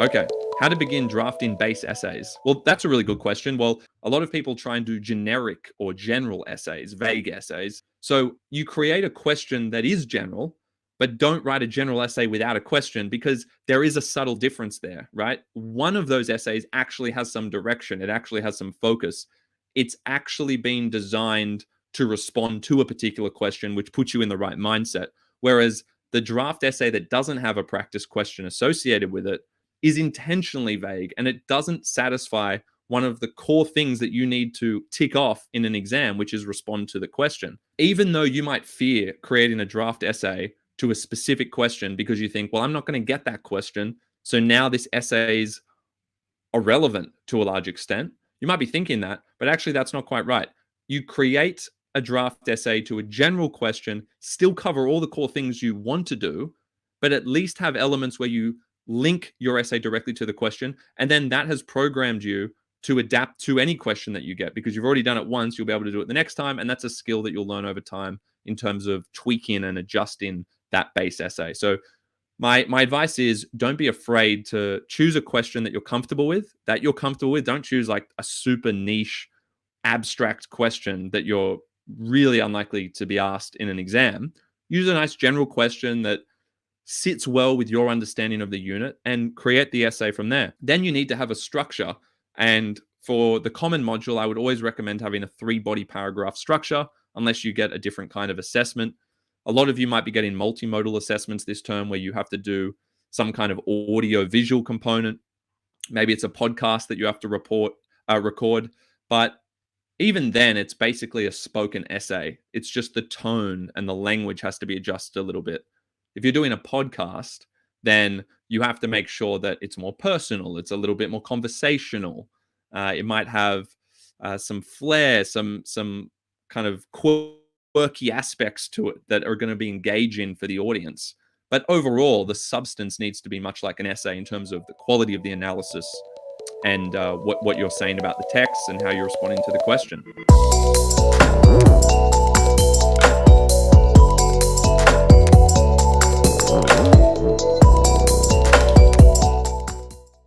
Okay. How to begin drafting base essays? Well, that's a really good question. Well, a lot of people try and do generic or general essays, vague essays. So you create a question that is general, but don't write a general essay without a question because there is a subtle difference there, right? One of those essays actually has some direction, it actually has some focus. It's actually been designed to respond to a particular question, which puts you in the right mindset. Whereas the draft essay that doesn't have a practice question associated with it is intentionally vague and it doesn't satisfy one of the core things that you need to tick off in an exam, which is respond to the question. Even though you might fear creating a draft essay to a specific question because you think, well, I'm not going to get that question. So now this essay is irrelevant to a large extent. You might be thinking that, but actually that's not quite right. You create a draft essay to a general question, still cover all the core things you want to do, but at least have elements where you link your essay directly to the question. And then that has programmed you to adapt to any question that you get because you've already done it once. You'll be able to do it the next time. And that's a skill that you'll learn over time in terms of tweaking and adjusting that base essay. So my advice is don't be afraid to choose a question that you're comfortable with, Don't choose like a super niche, abstract question that you're really unlikely to be asked in an exam. Use a nice general question that sits well with your understanding of the unit and create the essay from there. Then you need to have a structure. And for the common module, I would always recommend having a 3-body paragraph structure, unless you get a different kind of assessment. A lot of you might be getting multimodal assessments this term where you have to do some kind of audio visual component. Maybe it's a podcast that you have to record. But even then, it's basically a spoken essay. It's just the tone and the language has to be adjusted a little bit. If you're doing a podcast, then you have to make sure that it's more personal. It's a little bit more conversational. It might have some flair, some kind of quirky aspects to it that are going to be engaging for the audience. But overall, the substance needs to be much like an essay in terms of the quality of the analysis and what you're saying about the text and how you're responding to the question.